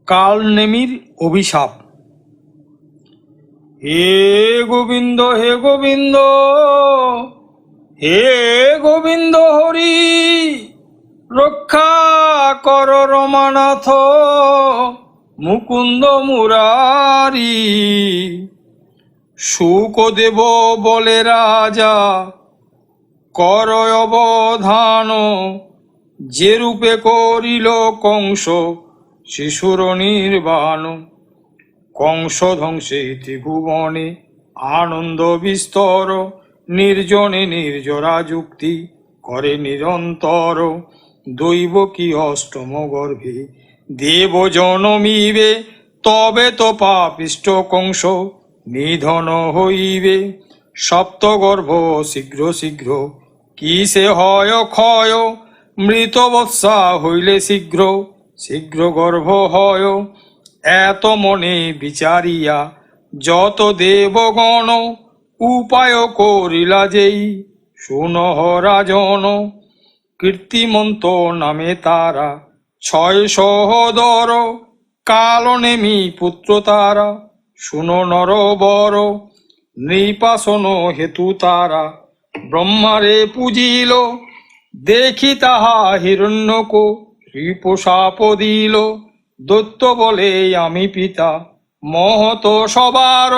কালনেমির অভিশাপ। হে গোবিন্দ, হে গোবিন্দ, হে গোবিন্দ হরি, রক্ষা কর রমানাথ, মুকুন্দ মুরারি। শুকদেব বলে রাজা, কর অবধান, যে রূপে করিল কংস শিশুর নির্বাণ। কংস ধ্বংসে ত্রিভুবনে আনন্দ বিস্তর, নির্জনে নির্জরা যুক্তি করে নিরন্তর। দৈব কি অষ্টম গর্ভে দেব জনমিবে, তবে তো পাপিষ্ট কংস নিধন হইবে। সপ্তগর্ভ শীঘ্র শীঘ্র কি সে হয় ক্ষয়, মৃত বৎসা হইলে শীঘ্র শীঘ্র গর্ভ হয়। এত মনে বিচারিয়া যত দেবগণ, উপায় করিলা যেই শুনহ রাজন। কীর্তিমন্ত নামে তারা ছয় সহোদর, কালনেমি পুত্র তারা শুনো নরবর। নৃপাসন হেতু তারা ব্রহ্মারে পূজিল, দেখি তাহা হিরণ্যক রিপশাপ দিল। দৈত্য বলে আমি পিতা মহত সবার,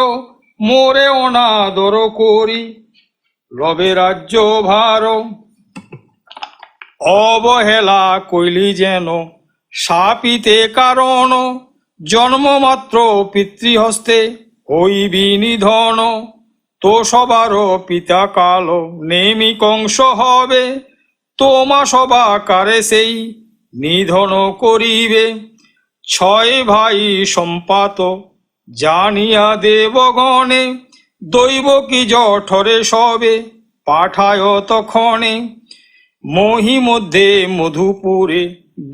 মোরে অনাদর করি লবে রাজ্য ভার। অবহেলা কইলি যেন শাপিতে কারণ, জন্মমাত্র পিতৃহস্তে হইবি নিধন। তো সবার পিতা কাল নেমি কংস হবে, তোমা সবা কারে সেই নিধন করিবে। ছয় ভাই সম্পাত জানিয়া দেবগণে, দৈব কি জঠরে সবে পাঠায় তখনে। মহি মধ্যে মধুপুরে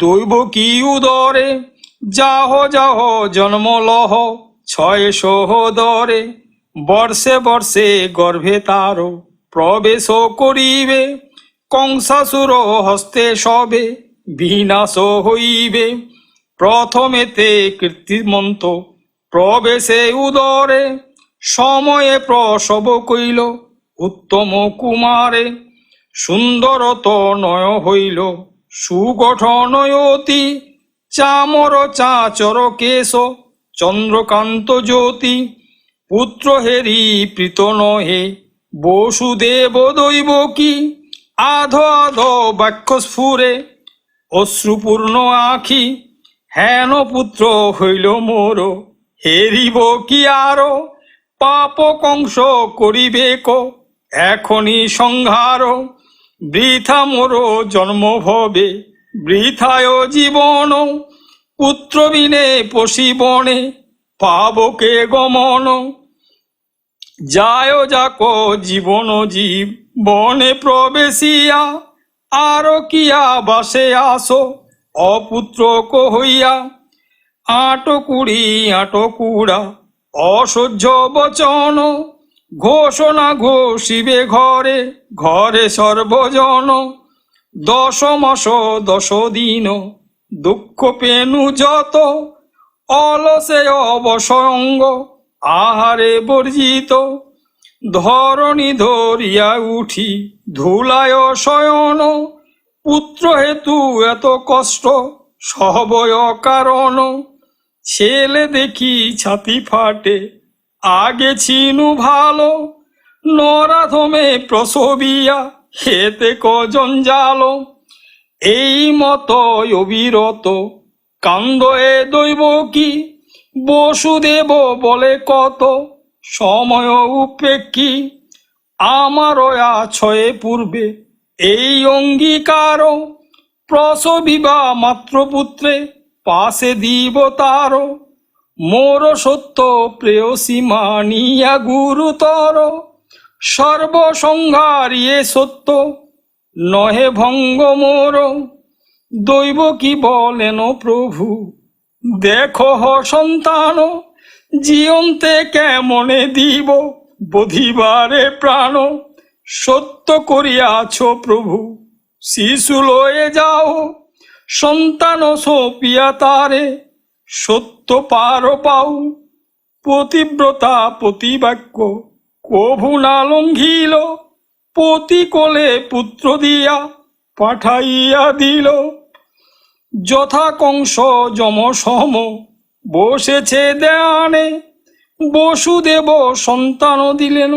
দৈব কি উদরে, যাহ যাহ জন্ম লহ ছয় সহোদরে। বর্ষে বর্ষে গর্ভে তার প্রবেশ করিবে, কংসাসুর হস্তে সবে বিনাশ হইবে। প্রথমেতে কীর্তিমন্ত প্রবেশে উদরে, সময়ে প্রসব কইল উত্তম কুমারে। সুন্দর তনয় হইল সুগঠন অতি, চামর চাচর কেশ চন্দ্রকান্ত জ্যোতি। পুত্র হেরি প্রীত নহে বসুদেব দৈব কি, আধো আধো বাক্য স্ফুরে অশ্রুপূর্ণ আখি। হেন পুত্র হইল মোর হেরিব কি আরো, পাপ কংস করিবে ক এখনি সংহার। বৃথা মোর জন্ম ভবে বৃথায় জীবন, পুত্র বিনে পশিবনে পাবকে গমন। যায় যাক জীবন জীব বনে প্রবেশিয়া, আর কিয়া বাসে আসো অপুত্র কহইয়া। আটকুড়ি আটকুড়া অসহ্য বচন, ঘোষণা ঘোষিবে ঘরে ঘরে সর্বজন। 10 মাস 10 দিন দুঃখ পেনু যত, অলসে অবসঙ্গ আহারে বর্জিত। ধরণী ধরিয়া উঠি ধুলায় শয়ন, পুত্র হেতু এত কষ্ট সবয় কারণ। ছেলে দেখি ছাতি ফাটে আগে ছিনু ভালো, নরাধমে প্রসবিয়া হেতে কজঞ্জাল। এই মত অবিরত কান্দ এ দৈব কি, বসুদেব বলে কত সময় উপেক্ষী। আমার আছয়ে পূর্বে এই অঙ্গীকার, প্রসবিবা মাত্র পুত্রে পাশে দিব তার। মোর সত্য প্রেয়সী মানিয়া গুরুতর, সর্বসংহারিয়ে সত্য নহে ভঙ্গ মোর। দৈব কি বলেন প্রভু, দেখো সন্তান, জীবন্তে কেমনে দিব বধিবারে প্রাণ। সত্য করিয়াছ প্রভু, শিশু লয়ে যাও, সন্তান সপিয়া তারে সত্য পার পাও পতিব্রতা প্রতিবাক্য, কভু না লঙ্ঘিল, পতি কোলে পুত্র দিয়া পাঠাইয়া দিল। যথা কংস যম সম বসেছে দেয়ানে, বসুদেব সন্তান দিলেন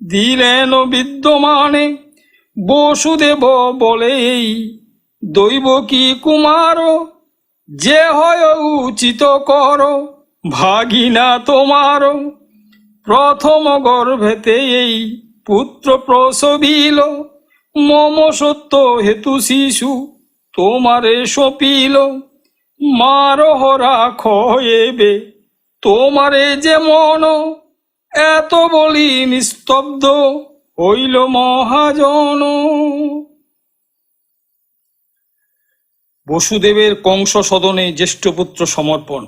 দিলেন বিদ্যমানে। বসুদেব বলে এই দৈব কি কুমার, যে হয় উচিত কর ভাগিনা তোমার। প্রথম গর্ভেতে এই পুত্র প্রসবিল, মম সত্য হেতু শিশু তোমারে সপিল। মার রাখ এবে তোমারে যে মন, এত বলি নিস্তব্ধ হইল মহাজন। বসুদেবের কংস সদনে জ্যেষ্ঠপুত্র সমর্পণ।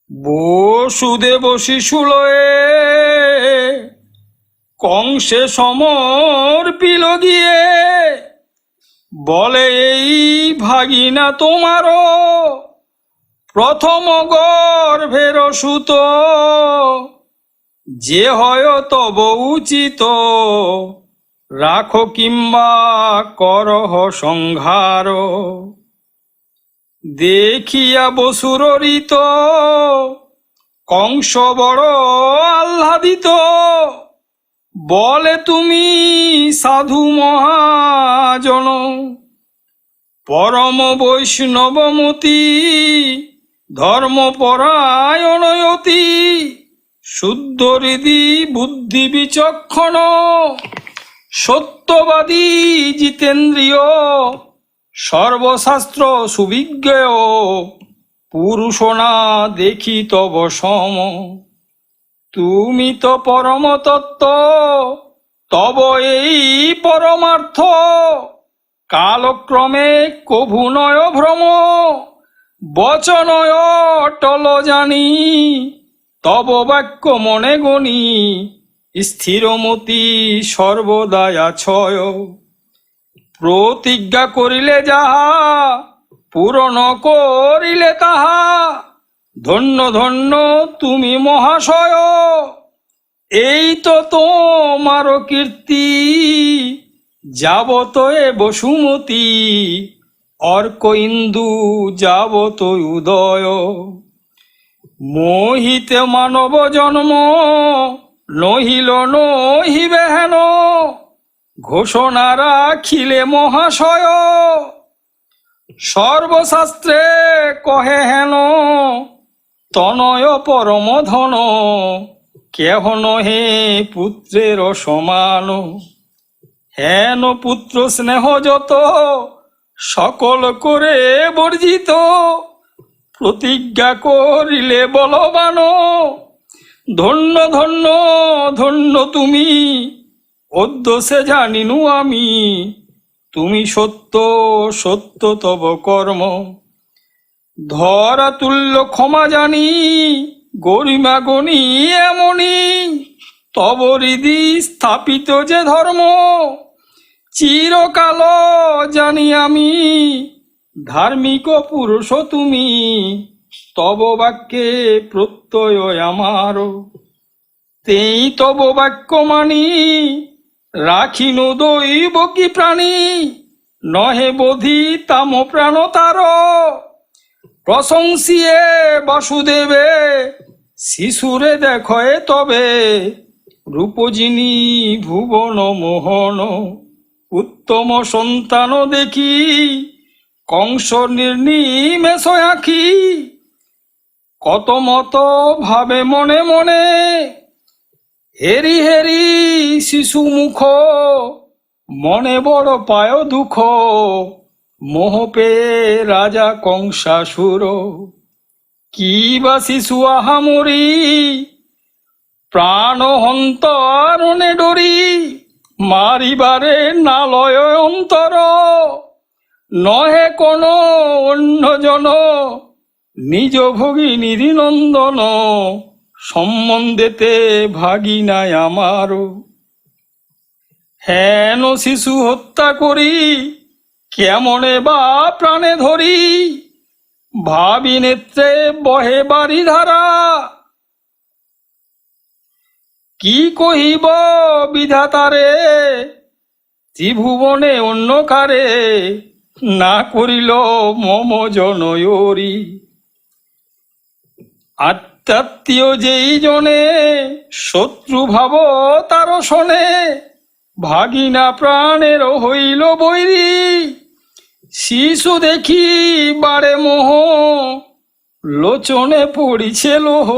বসুদেব শিশু লয়ে কংসে সমর্পিল গিয়ে, বলে এই ভাগিনা তোমারও প্রথম গর্ভের সুত, যে হয় তব উচিত রাখো কিংবা করহ সংহার। দেখিয়া বসুর ঋত কংস বড় আহ্লাদিত, বলে তুমি সাধু মহাজন, পরম বৈষ্ণবমতি ধর্মপরায়ণয়তি, শুদ্ধ হৃদি বুদ্ধি বিচক্ষণ, সত্যবাদী জিতেন্দ্রিয়, সর্বশাস্ত্র সুবিজ্ঞ, পুরুষ না দেখি তব সম। তুমি তো পরম তত্ত্ব, তব এই পরমার্থ, কালক্রমে কভু নয় ভ্রম, বচনয় অটল জানি, তব বাক্য মনে গণি, স্থিরমতি সর্বদাই আছয়। প্রতিজ্ঞা করিলে যাহা পূরণ করিলে তাহা, ধন্য ধন্য তুমি মহাশয়, এই তো তোমার কীর্তি, যাবত এ বসুমতী, অর্ক ইন্দু যাবত উদয়। মোহিতে মানব জন্ম নহিল নহিবে হেন, ঘোষণা রাখিলে মহাশয়, সর্বশাস্ত্রে কহে হেন, তনয় পরম ধন, কেহ নহে পুত্রের সমান। হেন পুত্র স্নেহ যত সকল করে বর্জিত, প্রতিজ্ঞা করিলে বলবান, ধন্য ধন্য ধন্য তুমি, অদ্য সে জানিনু আমি, তুমি সত্য সত্য তব কর্ম। ধরা তুল্য ক্ষমা জানি, গরিমা গণি এমনি, তব হৃদি স্থাপিত যে ধর্ম, চিরকাল জানি আমি, ধার্মিক পুরুষ তুমি, তব বাক্যে প্রত্যয় আমার। তেই তব বাক্য মানি, রাখিনু দৈব কি প্রাণী, নহে বোধি তাম প্রাণ তার। প্রশংসিয়ে বাসুদেবে শিশুরে দেখে তবে, রূপজিনী ভুবন মোহন, উত্তম সন্তান দেখি, কংস নির্নিমেষ আঁখি, কত মত ভাবে মনে মনে, হেরি হেরি শিশু মুখ, মনে বড় পায় দুঃখ, মোহ পেয়ে রাজা কংসাসুর। কি বা শিশু আহামরি, প্রাণ হন্তরণে ডরি, মারিবারে নালয় অন্তর, নহে কোন অন্যজন, নিজ ভগিনীর নন্দন, সম্বন্ধেতে ভাগিনায় আমার। হেন শিশু হত্যা করি, কেমনে বা প্রাণে ধরি, ভাবি নেত্রে বহে বাড়ি ধারা। কি কহিব বিধাতারে, ত্রিভুবনে অন্য কারে, না করিল মম জনয়রি। আত্মাত্মীয় যেই জনে, শত্রু ভাব তার শোনে, ভাগিনা প্রাণের হইল বৈরী। শিশু দেখি বারে মোহ, লোচনে পড়িছে লোহ,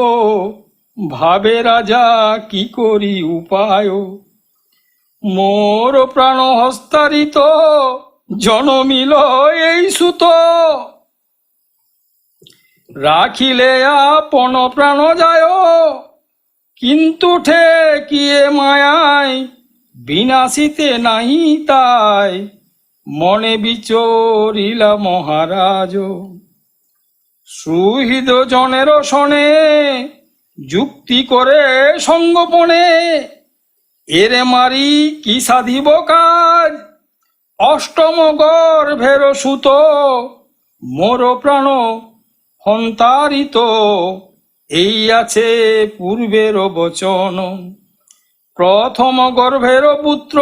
ভাবে রাজা কি করি উপায়। মোর প্রাণ হস্তারিত, জনমিল এই সুত, রাখিলে আপন প্রাণ যায়, কিন্তু ঠেকিয়ে মায়ায়, বিনাশিতে নাহি তাই, মনে বিচরিলা মহারাজ। সুহৃদ জনের শনে, যুক্তি করে সঙ্গোপনে, এরে মারি কি সাধিব কাজ, অষ্টম গর্ভের সুত, মোর প্রাণ হন্তারিত, এই আছে পূর্বের বচন। প্রথম গর্ভের পুত্র,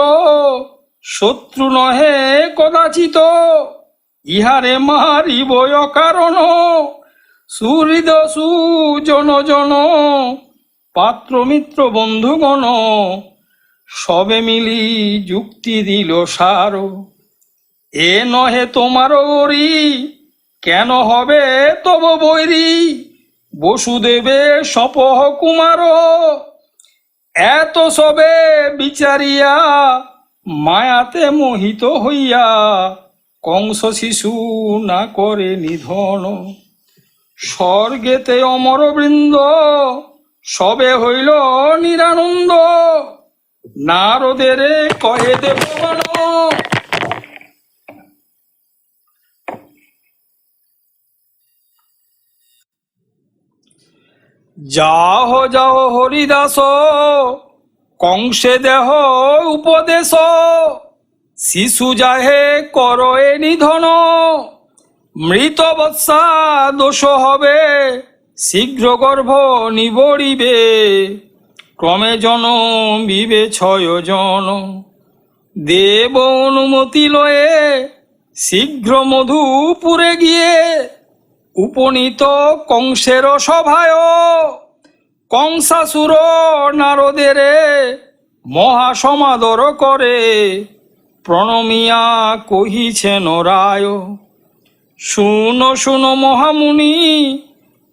শত্রু নহে কদাচিত, ইহারে মারিব অকারণ, সুহৃদ সুজন জন, পাত্র মিত্র বন্ধুগণ, সবে মিলি যুক্তি দিল সার। এ নহে তোমার ওরি, কেন হবে তব বৈরী, বসুদেবে সপহ কুমার, এত সবে বিচারিয়া, মায়াতে মোহিত হইয়া, কংস শিশু না করে নিধন। স্বর্গেতে অমর বৃন্দ, সবে হইল নিরানন্দ, নারদের কহে দেবগণ। যাহ যাহ হরিদাস, কংসে দেহ উপদেশ, শিশু যাহে কর এ নিধন, মৃত বৎসা দোষ হবে, শীঘ্র গর্ভ নিবড়িবে, ক্রমে জনমিবে 6 জন। দেব অনুমতি লয়ে, শীঘ্র মধুপুরে গিয়ে, উপনীত কংসের সভায়, কংসাসুর নারদেরে মহাসমাদর করে, প্রণমিয়া কহিছেন রায়। শুনো শুনো মহামুনি,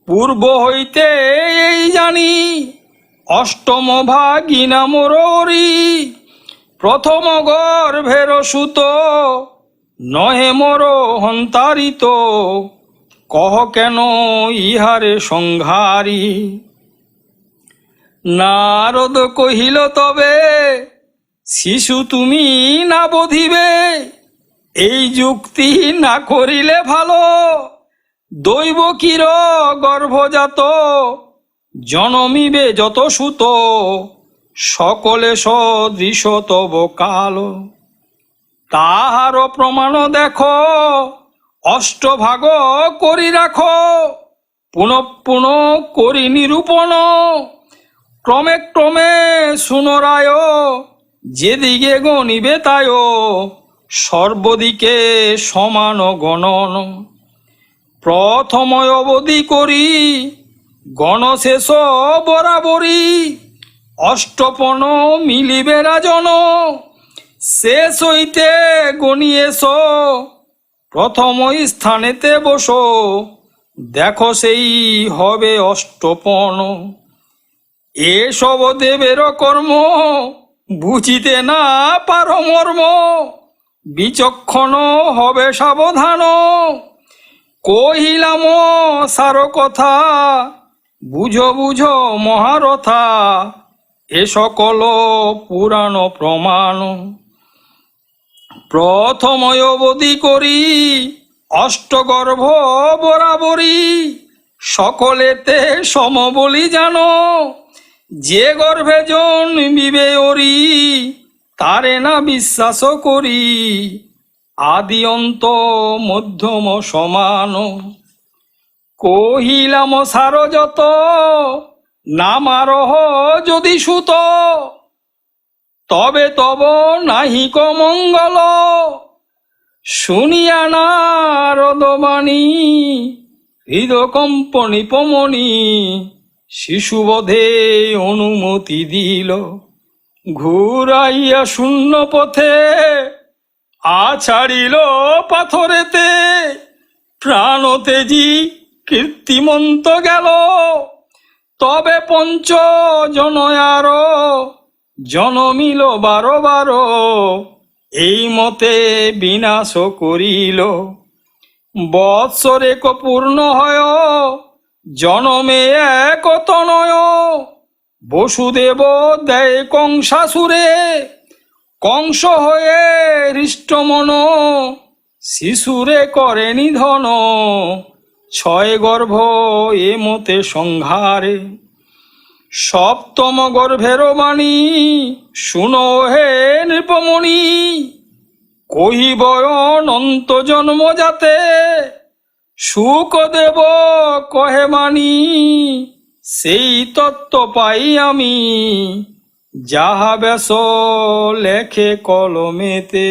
পূর্ব হইতে এই জানি, অষ্টম ভাগিনা মোররি, প্রথম গর্ভের সুত, নহে মোর হন্তারিত, কহ কেন ইহারে সংহারি। নারদ কহিল তবে, শিশু তুমি না বধিবে, এই যুক্তি না করিলে ভালো, দৈব কির গর্ভজাত, জনমিবে যত সুত, সকলে সদৃশ তব কাল। তাহার প্রমাণ দেখো, অষ্টভাগ করি রাখো, পুনঃ পুনঃ করি নিরূপণ, ক্রমে ক্রমে শুনরায়, যেদিকে গণিবে তায়, সর্বদিকে সমান গণন। প্রথম অবধি করি, গণশেষ বরাবরি, অষ্টপন মিলিবে রাজন, শেষ হইতে গণিয়েছ, প্রথম স্থানেতে বসো, দেখো সেই হবে অষ্টপন। এসব দেবের কর্ম, বুঝিতে না পারো মর্ম, বিচক্ষণ হবে সাবধান, কহিলাম সার কথা, বুঝো বুঝো মহারথা, এ সকল পুরাণ প্রমাণ। প্রথম অবধি করি, অষ্টগর্ভ বরাবরি, সকলেতে সম বলি জানো, যে গর্ভে জন্মিবে ওরি, তারে না বিশ্বাস করি, আদি অন্ত মধ্যম সমান। কহিলাম সার যত, নামারহ যদি সুত, তবে তব নাহিক মঙ্গল। শুনিয়া নারদবাণী, হৃদকম্পনি পমনি, শিশুবধে অনুমতি দিল। ঘুরাইয়া শূন্য পথে আছাড়িল পাথরেতে, প্রাণ তেজি কীর্তিমন্ত গেল। তবে পঞ্চ জনয়ার জনমিল 12 এই মতে বিনাশ করিল। বৎসরে পূর্ণ হয় জনমে এক তনয়, বসুদেব দেয় কংসাসুরে, কংস হয়ে হৃষ্টমন, শিশুরে করে নিধন। 6 গর্ভ এ মতে সংহারে। সপ্তম গর্ভের বাণী শুনো হে নৃপমণি, কহিব অনন্ত জন্ম যাতে, শুকদেব কহে মানি, সেই তত্ত্ব পাই আমি, যাহা ব্যাস লেখে কলমেতে।